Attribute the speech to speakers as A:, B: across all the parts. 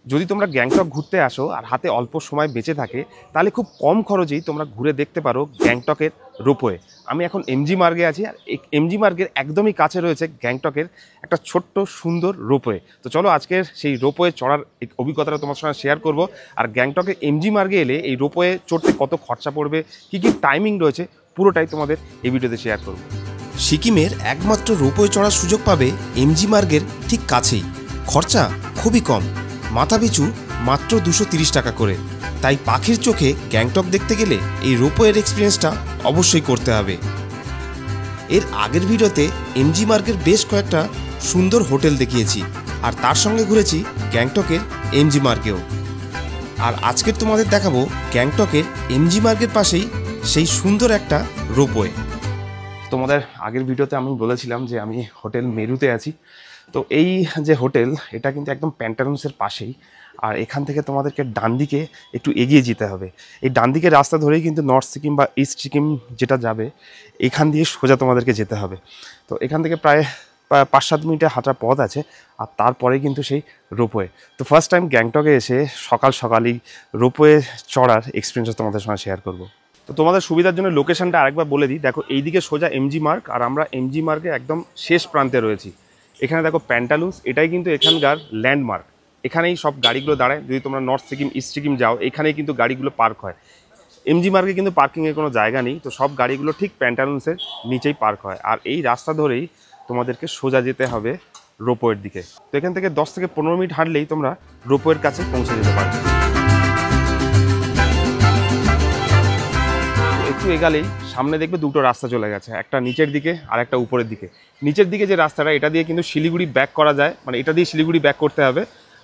A: যদি তোমরা গ্যাংটক ঘুরতে আসো আর হাতে অল্প সময় বেঁচে থাকে তাহলে খুব কম খরচেই তোমরা ঘুরে দেখতে পারো গ্যাংটকের রোপওয়ে। আমি এখন এমজি মার্গে আছি, আর এমজি মার্গের একদমই কাছে রয়েছে গ্যাংটকের একটা ছোট্ট সুন্দর রোপওয়ে। তো চলো আজকের সেই রোপওয়ে চড়ার অভিজ্ঞতাটা তোমার সঙ্গে শেয়ার করব, আর গ্যাংটকের এমজি মার্গে এলে এই রোপওয়ে চড়তে কত খরচা পড়বে, কী কী টাইমিং রয়েছে, পুরোটাই তোমাদের এই ভিডিওতে শেয়ার করব।
B: সিকিমের একমাত্র রোপওয়ে চড়ার সুযোগ পাবে এমজি মার্গের ঠিক কাছেই। খরচা খুবই কম, মাথাপিছু মাত্র 230 টাকা করে। তাই পাখির চোখে গ্যাংটক দেখতে গেলে এই রোপওয়ের এক্সপিরিয়েন্সটা অবশ্যই করতে হবে। এর আগের ভিডিওতে এমজি মার্গের বেশ কয়েকটা সুন্দর হোটেল দেখিয়েছি, আর তার সঙ্গে ঘুরেছি গ্যাংটকের এমজি মার্গেও। আর আজকের তোমাদের দেখাবো গ্যাংটকের এমজি মার্গের পাশেই সেই সুন্দর একটা রোপওয়ে।
A: তোমাদের আগের ভিডিওতে আমি বলেছিলাম যে আমি হোটেল মেরুতে আছি। তো এই যে হোটেল, এটা কিন্তু একদম প্যান্টালুন্সের পাশেই, আর এখান থেকে তোমাদেরকে ডান দিকে একটু এগিয়ে যেতে হবে। এই ডান দিকের রাস্তা ধরেই কিন্তু নর্থ সিকিম বা ইস্ট সিকিম যেটা যাবে, এখান দিয়ে সোজা তোমাদেরকে যেতে হবে। তো এখান থেকে প্রায় 5-7 মিনিটের হাঁটার পথ আছে, আর তারপরে কিন্তু সেই রোপওয়ে। তো ফার্স্ট টাইম গ্যাংটকে এসে সকাল সকালই রোপওয়ে চড়ার এক্সপিরিয়েন্স তোমাদের সঙ্গে শেয়ার করব। তো তোমাদের সুবিধার জন্য লোকেশনটা আরেকবার বলে দিই। দেখো এইদিকে সোজা এমজি মার্গ, আর আমরা এমজি মার্গে একদম শেষ প্রান্তে রয়েছি। এখানে দেখো প্যান্টালুন্স, এটাই কিন্তু এখানকার ল্যান্ডমার্ক। এখানেই সব গাড়িগুলো দাঁড়ায়। যদি তোমরা নর্থ সিকিম ইস্ট সিকিম যাও, এখানেই কিন্তু গাড়িগুলো পার্ক হয়। এমজি মার্গে কিন্তু পার্কিংয়ের কোনো জায়গা নেই, তো সব গাড়িগুলো ঠিক প্যান্টালুন্সের নিচেই পার্ক হয়। আর এই রাস্তা ধরেই তোমাদেরকে সোজা যেতে হবে রোপওয়ের দিকে। তো এখান থেকে 10 থেকে 15 মিনিট হাঁটলেই তোমরা রোপওয়ের কাছে পৌঁছে যেতে পারবে। একটু এগালেই সামনে দেখবে দুটো রাস্তা চলে গেছে, একটা নিচের দিকে আর একটা উপরের দিকে। নিচের দিকে যে রাস্তাটা, এটা দিয়ে কিন্তু শিলিগুড়ি ব্যাক করা যায়, মানে এটা দিয়ে শিলিগুড়ি ব্যাক করতে হবে।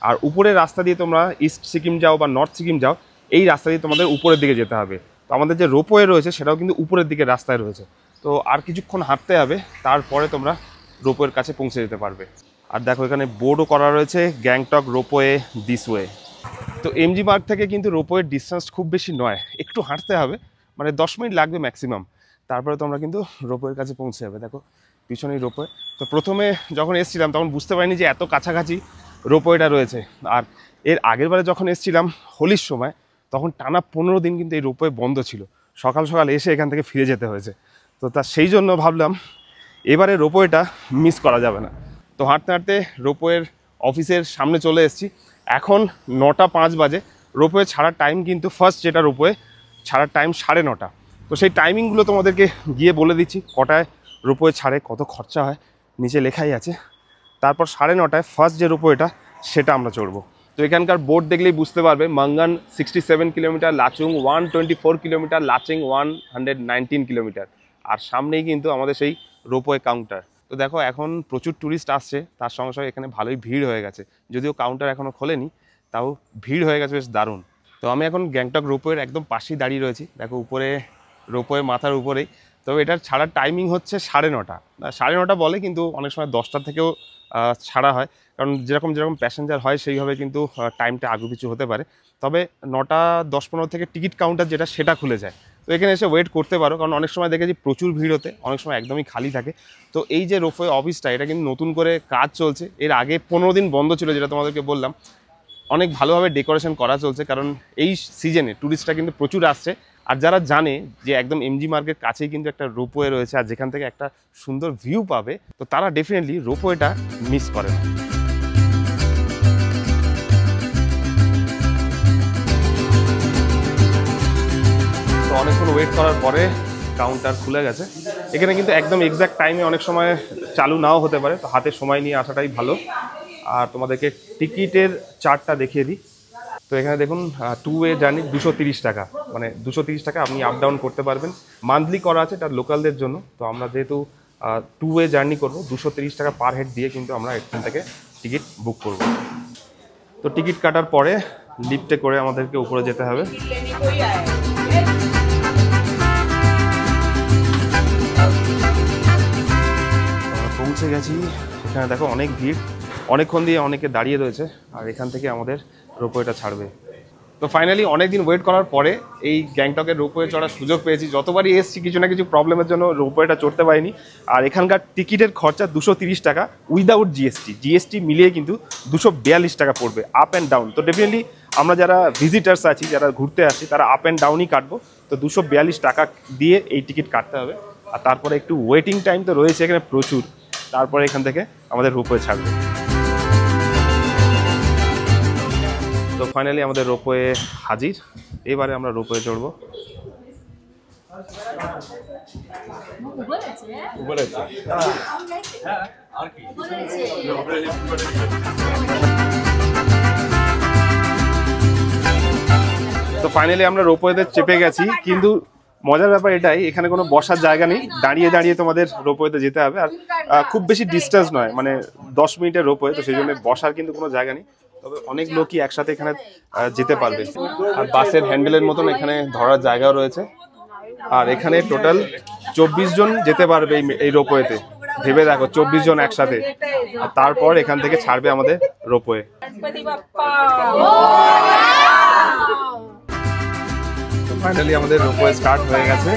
A: আর উপরের রাস্তা দিয়ে তোমরা ইস্ট সিকিম যাও বা নর্থ সিকিম যাও, এই রাস্তা দিয়ে তোমাদের উপরের দিকে যেতে হবে। তো আমাদের যে রোপওয়ে রয়েছে সেটাও কিন্তু উপরের দিকে রাস্তায় রয়েছে। তো আর কিছুক্ষণ হাঁটতে হবে, তারপরে তোমরা রোপওয়ের কাছে পৌঁছে যেতে পারবে। আর দেখো এখানে বোর্ডও করা রয়েছে, গ্যাংটক রোপওয়ে দিস ওয়ে। তো এমজি মার্গ থেকে কিন্তু রোপওয়ের ডিস্টেন্স খুব বেশি নয়, একটু হাঁটতে হবে, মানে 10 মিনিট লাগবে ম্যাক্সিমাম। তারপরে তোমরা কিন্তু রোপওয়ের কাছে পৌঁছে যাবে। দেখো পিছনেই রোপওয়ে। তো প্রথমে যখন এসেছিলাম তখন বুঝতে পারিনি যে এত কাছাকাছি রোপওয়েটা রয়েছে। আর এর আগের বারে যখন এসেছিলাম হোলির সময়, তখন টানা 15 দিন কিন্তু এই রোপওয়ে বন্ধ ছিল। সকাল সকাল এসে এখান থেকে ফিরে যেতে হয়েছে। তো সেই জন্য ভাবলাম এবারে রোপওয়েটা মিস করা যাবে না। তো হাঁটতে হাঁটতে রোপওয়ের অফিসের সামনে চলে এসেছি। এখন 9:05 বাজে। রোপওয়ে ছাড়ার টাইম কিন্তু ফার্স্ট যেটা রোপওয়ে ছাড়ার টাইম 9:30। তো সেই টাইমিংগুলো তোমাদেরকে গিয়ে বলে দিচ্ছি, কটায় রোপওয়ে ছাড়ে, কত খরচা হয়, নিচে লেখাই আছে। তারপর 9:30টায় ফার্স্ট যে রোপওয়েটা সেটা আমরা চড়বো। তো এখানকার বোর্ড দেখলেই বুঝতে পারবে, Mangan 67 kilometre, Lachung 124 kilometre, Lachen 119 kilometre. আর সামনেই কিন্তু আমাদের সেই রোপওয়ে কাউন্টার। তো দেখো এখন প্রচুর ট্যুরিস্ট আসছে, তার সঙ্গে সঙ্গে এখানে ভালোই ভিড় হয়ে গেছে। যদিও কাউন্টার এখনও খোলেনি, তাও ভিড় হয়ে গেছে বেশ দারুণ। তো আমি এখন গ্যাংটক রোপওয়ের একদম পাশেই দাঁড়িয়ে রয়েছি। দেখো উপরে রোপওয়ে মাথার উপরেই। তবে এটার ছাড়ার টাইমিং হচ্ছে 9:30। 9:30 বলে, কিন্তু অনেক সময় 10টা থেকেও ছাড়া হয়, কারণ যেরকম প্যাসেঞ্জার হয় সেইভাবে কিন্তু টাইমটা আগু পিছু হতে পারে। তবে 9:10-15 থেকে টিকিট কাউন্টার যেটা, সেটা খুলে যায়। তো এখানে এসে ওয়েট করতে পারো, কারণ অনেক সময় দেখেছি প্রচুর ভিড় হতে, অনেক সময় একদমই খালি থাকে। তো এই যে রোপওয়ে অফিসটা, এটা কিন্তু নতুন করে কাজ চলছে। এর আগে 15 দিন বন্ধ ছিল, যেটা তোমাদেরকে বললাম। অনেক ভালোভাবে ডেকোরেশন করা চলছে, কারণ এই সিজনে ট্যুরিস্টরা কিন্তু প্রচুর আসছে। আর যারা জানে যে একদম এমজি মার্গের কাছেই কিন্তু একটা রোপওয়ে রয়েছে, আর যেখান থেকে একটা সুন্দর ভিউ পাবে, তো তারা ডেফিনেটলি রোপওয়েটা মিস করে না। তো অনেকক্ষণ ওয়েট করার পরে কাউন্টার খুলে গেছে। এখানে কিন্তু একদম এক্স্যাক্ট টাইমে অনেক সময় চালু নাও হতে পারে, তো হাতে সময় নিয়ে আসাটাই ভালো। আর তোমাদেরকে টিকিটের চার্টটা দেখিয়ে দিই। তো এখানে দেখুন 2 ওয়ে জার্নি 230 টাকা, মানে 230 টাকা আপনি আপ ডাউন করতে পারবেন। মান্থলি করা আছে, এটা লোকালদের জন্য। তো আমরা যেহেতু 2 ওয়ে জার্নি করবো, 230 টাকা পার হেড দিয়ে কিন্তু আমরা এখান থেকে টিকিট বুক করব। তো টিকিট কাটার পরে লিফটে করে আমাদেরকে উপরে যেতে হবে। পৌঁছে গেছি। এখানে দেখো অনেক ভিড়, অনেকক্ষণ দিয়ে অনেকে দাঁড়িয়ে রয়েছে, আর এখান থেকে আমাদের রোপওয়েটা ছাড়বে। তো ফাইনালি অনেকদিন ওয়েট করার পরে এই গ্যাংটকের রোপওয়ে চড়ার সুযোগ পেয়েছি। যতবারই এসেছি কিছু না কিছু প্রবলেমের জন্য রোপওয়েটা চড়তে পারিনি। আর এখানকার টিকিটের খরচা 230 টাকা উইদাউট জিএসটি মিলিয়ে কিন্তু 242 টাকা পড়বে আপ অ্যান্ড ডাউন। তো ডেফিনেটলি আমরা যারা ভিজিটার্স আছি, যারা ঘুরতে আসি, তারা আপ অ্যান্ড ডাউনই কাটবো। তো 242 টাকা দিয়ে এই টিকিট কাটতে হবে। আর তারপরে একটু ওয়েটিং টাইম তো রয়েছে এখানে প্রচুর, তারপরে এখান থেকে আমাদের রোপওয়ে ছাড়বে। তো ফাইনালি আমাদের রোপওয়ে হাজির, এবারে আমরা রোপওয়ে চড়বো। তো ফাইনালি আমরা রোপওয়েতে চেপে গেছি, কিন্তু মজার ব্যাপার এটাই, এখানে কোনো বসার জায়গা নেই, দাঁড়িয়ে দাঁড়িয়ে তোমাদের রোপওয়েতে যেতে হবে। আর খুব বেশি ডিস্টেন্স নয়, মানে 10 মিনিটের রোপওয়ে, তো সেই জন্য বসার কিন্তু কোনো জায়গা নেই। তবে অনেক লোকই একসাথে এখানে যেতে পারবে। আর বাসের হ্যান্ডেলের মতন এখানে ধরার জায়গাও রয়েছে। আর এখানে টোটাল 24 জন যেতে পারবে এই রোপওয়েতে। ভেবে দেখো, 24 জন একসাথে। আর তারপর এখান থেকে ছাড়বে আমাদের রোপওয়ে। তো ফাইনালি আমাদের রোপওয়ে স্টার্ট হয়ে গেছে।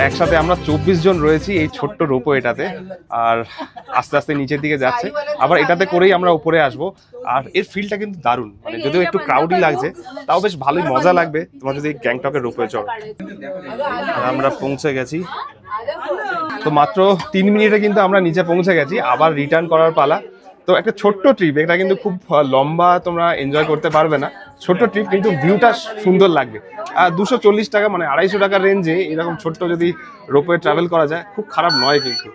A: একসাথে আমরা 24 জন রয়েছি এই ছোট্ট রোপওয়েটাতে। আর আস্তে আস্তে নিচের দিকে যাচ্ছে, আবার এটাতে করেই আমরা উপরে আসব। আর এর ফিলটা কিন্তু দারুণ, মানে যদিও একটু ক্রাউডি লাগছে, তাও বেশ ভালোই মজা লাগবে তোমার যদি গ্যাংটকের রোপওয়ে চড়ো। আমরা পৌঁছে গেছি, তো মাত্র 3 মিনিটে কিন্তু আমরা নিচে পৌঁছে গেছি। আবার রিটার্ন করার পালা। তো একটা ছোট্ট ট্রিপ, এটা কিন্তু খুব লম্বা তোমরা এনজয় করতে পারবে না, ছোট্ট ট্রিপ, কিন্তু ভিউটা সুন্দর লাগবে। আর 240 টাকা, মানে 250 টাকার রেঞ্জে এরকম ছোট্ট যদি রোপওয়ে ট্রাভেল করা যায়, খুব খারাপ নয় কিন্তু।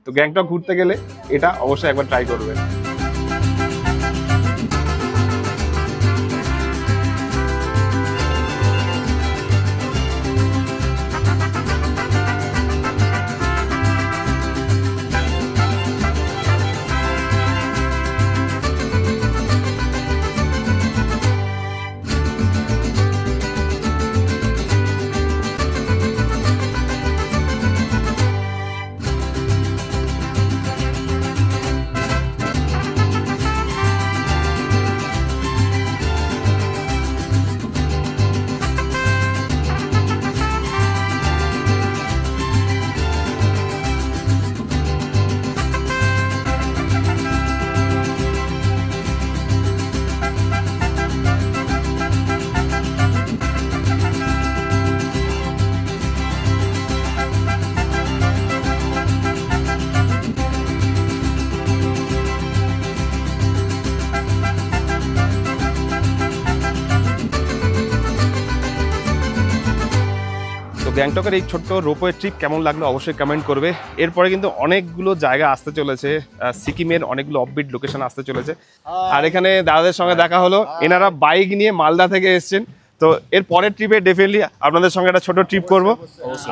A: তো গ্যাংটক ঘুরতে গেলে এটা অবশ্যই একবার ট্রাই করবে। গ্যাংটকের এই ছোট্ট রোপওয়ে ট্রিপ কেমন লাগলো অবশ্যই কমেন্ট করবে। এরপরে কিন্তু অনেকগুলো জায়গা আসতে চলেছে, সিকিমের অনেকগুলো অফবিট লোকেশন আসতে চলেছে। আর এখানে দাদাদের সঙ্গে দেখা হলো, এনারা বাইক নিয়ে মালদা থেকে এসছেন। তো এর পরের ট্রিপে ডেফিনেটলি আপনাদের সঙ্গে একটা ছোট ট্রিপ করব।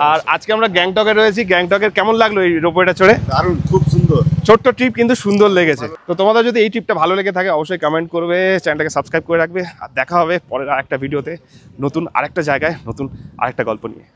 A: আর আজকে আমরা গ্যাংটকে রয়েছি। গ্যাংটকের কেমন লাগলো এই রোপওয়েটা চড়ে?
C: দারুণ, খুব সুন্দর,
A: ছোট্ট ট্রিপ কিন্তু সুন্দর লেগেছে। তো তোমাদের যদি এই ট্রিপটা ভালো লেগে থাকে অবশ্যই কমেন্ট করবে, চ্যানেলটাকে সাবস্ক্রাইব করে রাখবে। আর দেখা হবে পরের আরেকটা ভিডিওতে, নতুন আরেকটা জায়গায়, নতুন আরেকটা গল্প নিয়ে।